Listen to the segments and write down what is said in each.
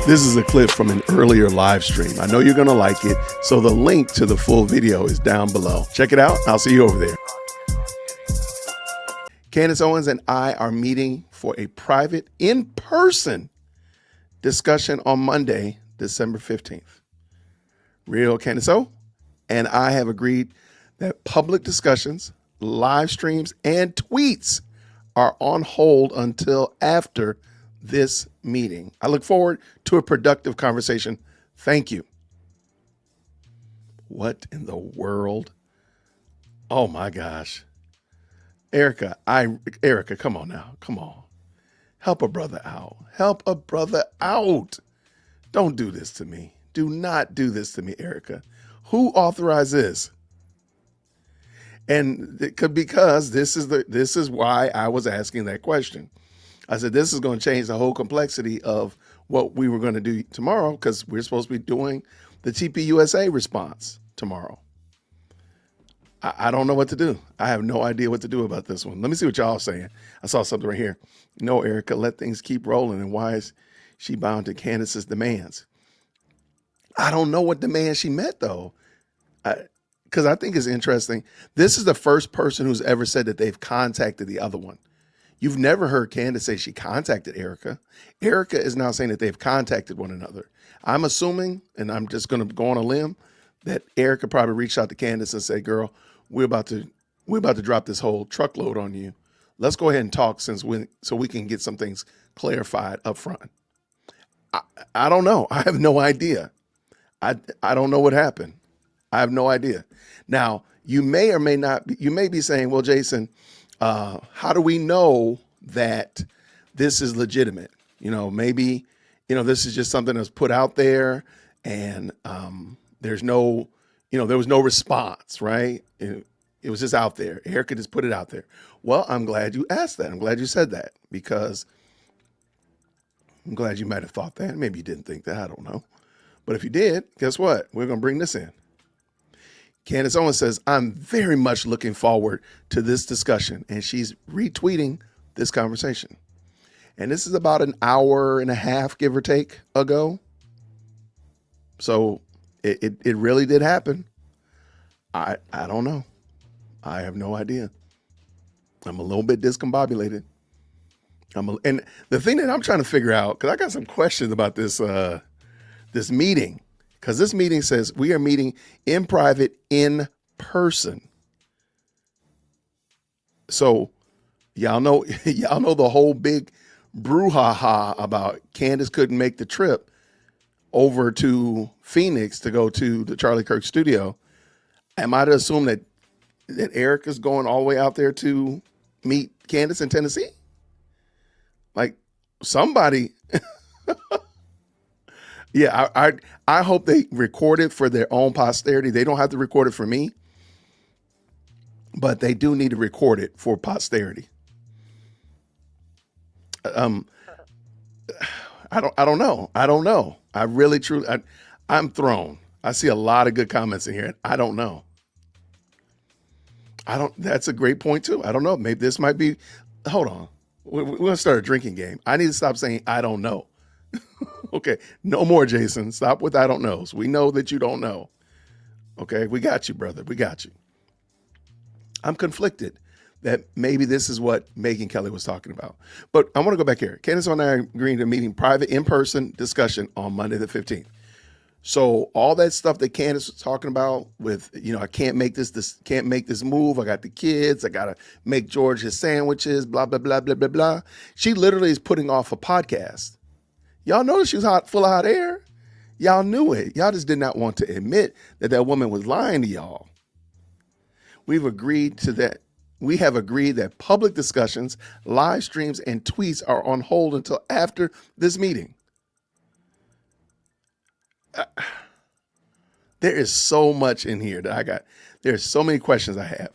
This is a clip from an earlier live stream. I know you're going to like it, so the link to the full video is down below. Check it out. I'll see you over there. Candace Owens and I are meeting for a private, in-person discussion on Monday, December 15th. Real Candace O and I have agreed that public discussions, live streams, and tweets are on hold until after this meeting. I look forward to a productive conversation. Thank you. What in the world? Oh my gosh. ERIKA, come on now. Come on. Help a brother out. Help a brother out. Don't do this to me. Do not do this to me, ERIKA. Who authorized this? And because this is why I was asking that question. I said, this is going to change the whole complexity of what we were going to do tomorrow, because we're supposed to be doing the TPUSA response tomorrow. I don't know what to do. I have no idea what to do about this one. Let me see what y'all are saying. I saw something right here. No, ERIKA, let things keep rolling. And why is she bound to Candace's demands? I don't know what demand she met, though. Because I think it's interesting. This is the first person who's ever said that they've contacted the other one. You've never heard Candace say she contacted ERIKA. ERIKA is now saying that they've contacted one another. I'm assuming, and I'm just going to go on a limb, that ERIKA probably reached out to Candace and said, girl, we're about to drop this whole truckload on you. Let's go ahead and talk so we can get some things clarified up front. I don't know. I have no idea. I don't know what happened. I have no idea. Now, you may or may not be, you may be saying, well, Jason, how do we know that this is legitimate? Maybe, this is just something that's put out there and there was no response, right? It was just out there. ERIKA just put it out there. Well, I'm glad you asked that. I'm glad you said that, because I'm glad you might have thought that. Maybe you didn't think that. I don't know. But if you did, guess what? We're going to bring this in. Candace Owens says, I'm very much looking forward to this discussion. And she's retweeting this conversation. And this is about an hour and a half, give or take, ago. So it really did happen. I don't know. I have no idea. I'm a little bit discombobulated. And the thing that I'm trying to figure out, because I got some questions about this meeting. Because this meeting says we are meeting in private, in person. So y'all know the whole big brouhaha about Candace couldn't make the trip over to Phoenix to go to the JWhit Kirk studio. Am I to assume that ERIKA's going all the way out there to meet Candace in Tennessee? Like somebody... Yeah, I hope they record it for their own posterity. They don't have to record it for me, but they do need to record it for posterity. I don't know. I really, truly, I'm thrown. I see a lot of good comments in here. I don't know. That's a great point too. I don't know. Maybe this might be, hold on. We're going to start a drinking game. I need to stop saying, I don't know. Okay, no more, Jason. Stop with I don't knows. We know that you don't know. Okay, we got you, brother. We got you. I'm conflicted that maybe this is what Megyn Kelly was talking about. But I want to go back here. Candace and I are agreeing to a meeting, private, in-person discussion on Monday the 15th. So all that stuff that Candace was talking about with, I can't make this move. I got the kids. I got to make George his sandwiches, blah, blah, blah, blah, blah, blah. She literally is putting off a podcast. Y'all know she was full of hot air. Y'all knew it. Y'all just did not want to admit that woman was lying to y'all. We've agreed to that. We have agreed that public discussions, live streams, and tweets are on hold until after this meeting. There is so much in here that there's so many questions I have.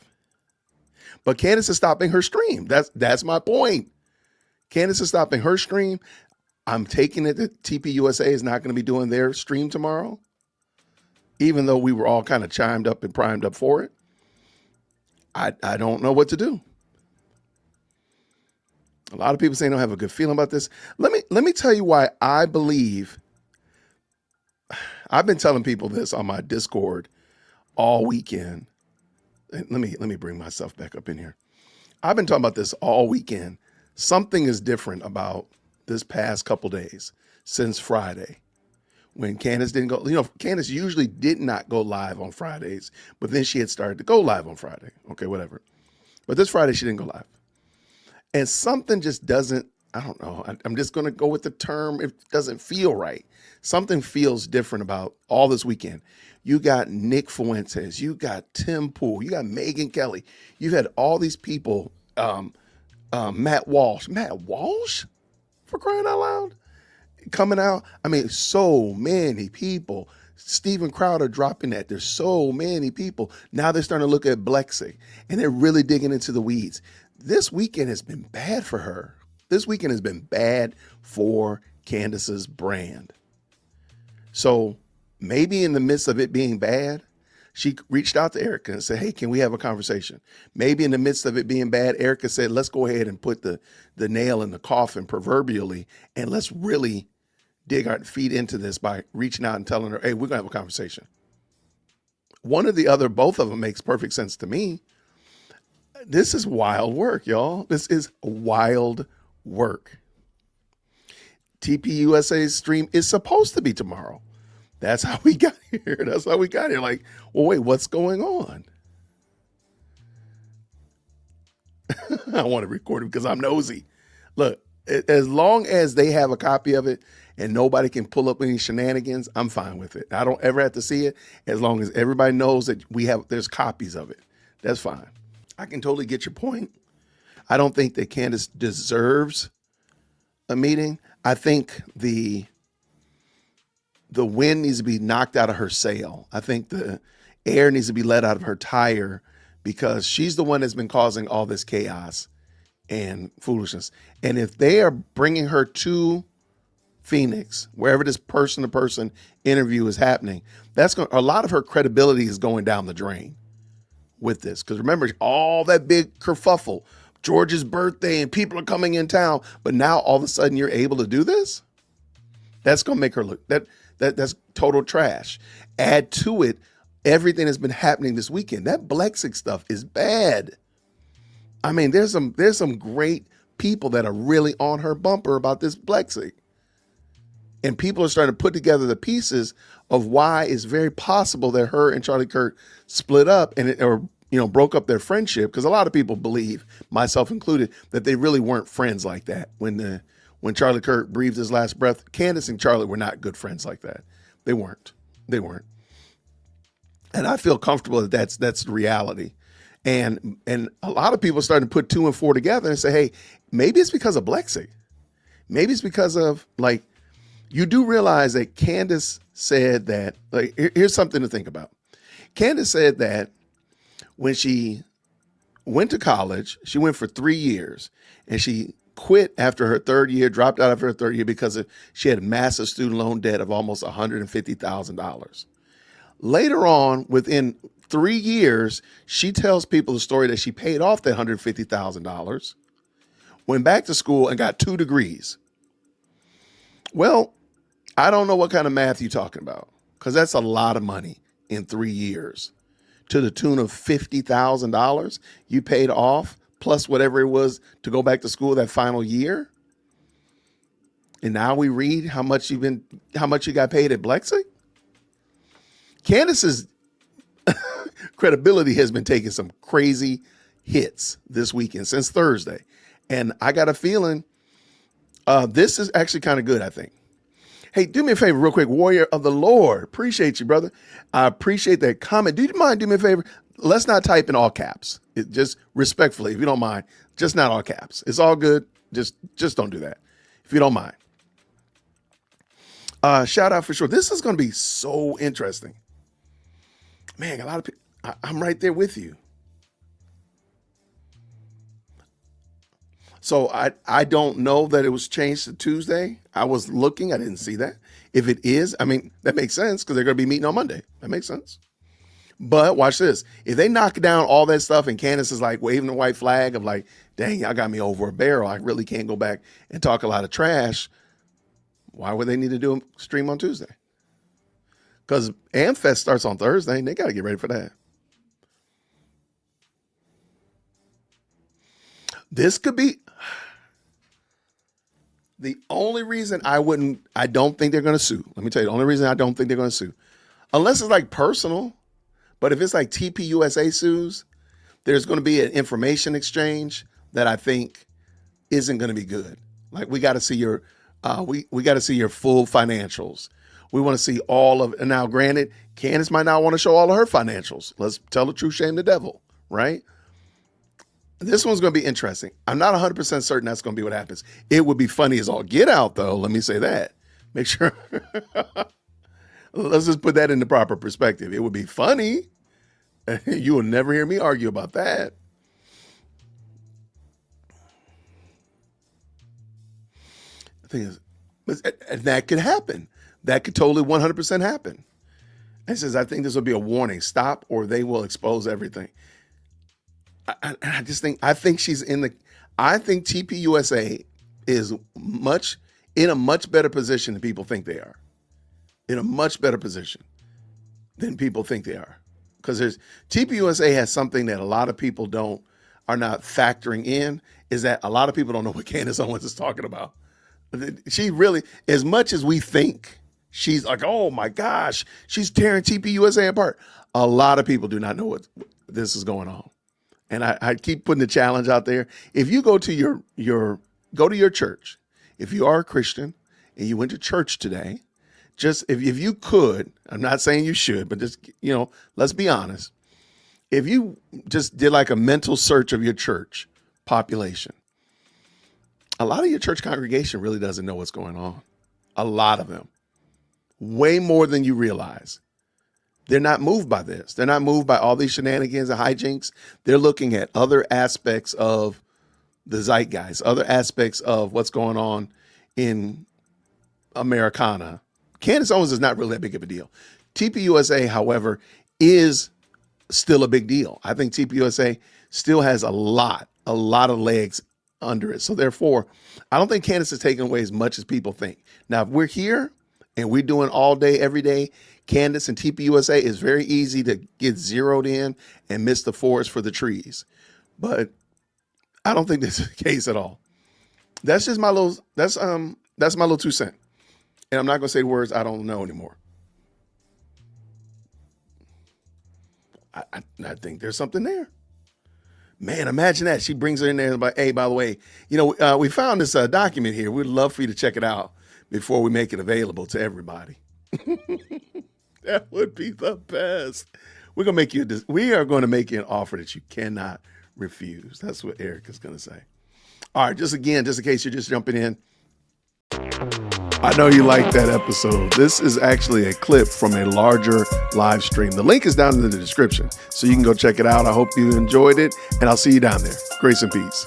But Candace is stopping her stream. That's my point. Candace is stopping her stream. I'm taking it that TPUSA is not going to be doing their stream tomorrow, even though we were all kind of chimed up and primed up for it. I don't know what to do. A lot of people say they don't have a good feeling about this. Let me tell you why I believe. I've been telling people this on my Discord all weekend. And let me bring myself back up in here. I've been talking about this all weekend. Something is different about this past couple days since Friday when Candace didn't go. Candace usually did not go live on Fridays, but then she had started to go live on Friday. Okay, whatever. But this Friday she didn't go live. And something just doesn't, I don't know. I'm just going to go with the term. It doesn't feel right. Something feels different about all this weekend. You got Nick Fuentes. You got Tim Pool. You got Megyn Kelly. You've had all these people. Matt Walsh. Matt Walsh? For crying out loud? Coming out. I mean, so many people. Steven Crowder dropping that. There's so many people. Now they're starting to look at Blexig, and they're really digging into the weeds. This weekend has been bad for her. This weekend has been bad for Candace's brand. So maybe in the midst of it being bad, she reached out to ERIKA and said, hey, can we have a conversation? Maybe in the midst of it being bad, ERIKA said, let's go ahead and put the nail in the coffin proverbially, and let's really dig our feet into this by reaching out and telling her, hey, we're going to have a conversation. One or the other, both of them makes perfect sense to me. This is wild work, y'all. This is wild work. TPUSA's stream is supposed to be tomorrow. That's how we got here. That's how we got here. Like, well, wait, what's going on? I want to record it because I'm nosy. Look, as long as they have a copy of it and nobody can pull up any shenanigans, I'm fine with it. I don't ever have to see it as long as everybody knows that there's copies of it. That's fine. I can totally get your point. I don't think that Candace deserves a meeting. I think the wind needs to be knocked out of her sail. I think the air needs to be let out of her tire because she's the one that's been causing all this chaos and foolishness. And if they are bringing her to Phoenix, wherever this person-to-person interview is happening, a lot of her credibility is going down the drain with this. Because remember, all that big kerfuffle, George's birthday, and people are coming in town, but now all of a sudden you're able to do this? That's going to make her look, that's total trash. Add to it everything that's been happening this weekend. That Blexig stuff is bad. I mean, there's some great people that are really on her bumper about this Blexig. And people are starting to put together the pieces of why it's very possible that her and Charlie Kirk split up or broke up their friendship. Because a lot of people believe, myself included, that they really weren't friends like that. When Charlie Kirk breathed his last breath, Candace and Charlie were not good friends like that. They weren't. And I feel comfortable that that's the reality. And a lot of people are starting to put 2 and 4 together and say, hey, maybe it's because of Blexig. Maybe it's because of, like, you do realize that Candace said that, like, here's something to think about. Candace said that when she went to college, she went for 3 years, and she quit after her 3rd year, dropped out after her 3rd year because she had massive student loan debt of almost $150,000. Later on, within 3 years, she tells people the story that she paid off that $150,000, went back to school, and got 2 degrees. Well, I don't know what kind of math you're talking about, because that's a lot of money in 3 years. To the tune of $50,000 you paid off, plus whatever it was to go back to school that final year. And now we read how much you got paid at Blexig. Candace's credibility has been taking some crazy hits this weekend since Thursday. And I got a feeling this is actually kind of good, I think. Hey, do me a favor real quick, Warrior of the Lord. Appreciate you, brother. I appreciate that comment. Do you mind do me a favor? Let's not type in all caps. Just respectfully, if you don't mind, just not all caps. It's all good. Just don't do that, if you don't mind. Shout out for sure. This is going to be so interesting. Man, a lot of people, I'm right there with you. So I don't know that it was changed to Tuesday. I was looking. I didn't see that. If it is, I mean, that makes sense because they're going to be meeting on Monday. That makes sense. But watch this. If they knock down all that stuff and Candace is like waving the white flag of like, dang, y'all got me over a barrel, I really can't go back and talk a lot of trash, why would they need to do a stream on Tuesday? Because AmFest starts on Thursday and they got to get ready for that. This could be the only reason I don't think they're going to sue. Let me tell you, the only reason I don't think they're going to sue, unless it's like personal, but if it's like TPUSA sues, there's going to be an information exchange that I think isn't going to be good. Like we got to see your, we got to see your full financials. We want to see all of, and now granted, Candace might not want to show all of her financials. Let's tell the truth, shame the devil, right? This one's going to be interesting. I'm not 100% certain that's going to be what happens. It would be funny as all get out, though. Let me say that. Make sure. Let's just put that in the proper perspective. It would be funny. You will never hear me argue about that. The thing is, that could happen. That could totally 100% happen. And says, I think this will be a warning. Stop or they will expose everything. I think she's I think TPUSA is in a much better position than people think they are. In a much better position than people think they are. Because TPUSA has something that a lot of people are not factoring in, is that a lot of people don't know what Candace Owens is talking about. She really, as much as we think, she's like, oh my gosh, she's tearing TPUSA apart. A lot of people do not know what this is going on. And I keep putting the challenge out there. If you go to your church, if you are a Christian and you went to church today, just if you could, I'm not saying you should, but just, let's be honest. If you just did like a mental search of your church population, a lot of your church congregation really doesn't know what's going on. A lot of them, way more than you realize. They're not moved by this. They're not moved by all these shenanigans and hijinks. They're looking at other aspects of the zeitgeist, other aspects of what's going on in Americana. Candace Owens is not really that big of a deal. TPUSA, however, is still a big deal. I think TPUSA still has a lot of legs under it. So therefore, I don't think Candace is taking away as much as people think. Now, if we're here and we're doing all day, every day, Candace and TPUSA, is very easy to get zeroed in and miss the forest for the trees. But I don't think this is the case at all. That's just my little, that's my little 2 cents. And I'm not going to say words I don't know anymore. I think there's something there. Man, imagine that. She brings her in there and like, hey, by the way, we found this document here. We'd love for you to check it out before we make it available to everybody. That would be the best. We are going to make you an offer that you cannot refuse. That's what ERIKA's going to say. All right, just in case you're just jumping in. I know you liked that episode. This is actually a clip from a larger live stream. The link is down in the description, so you can go check it out. I hope you enjoyed it, and I'll see you down there. Grace and peace.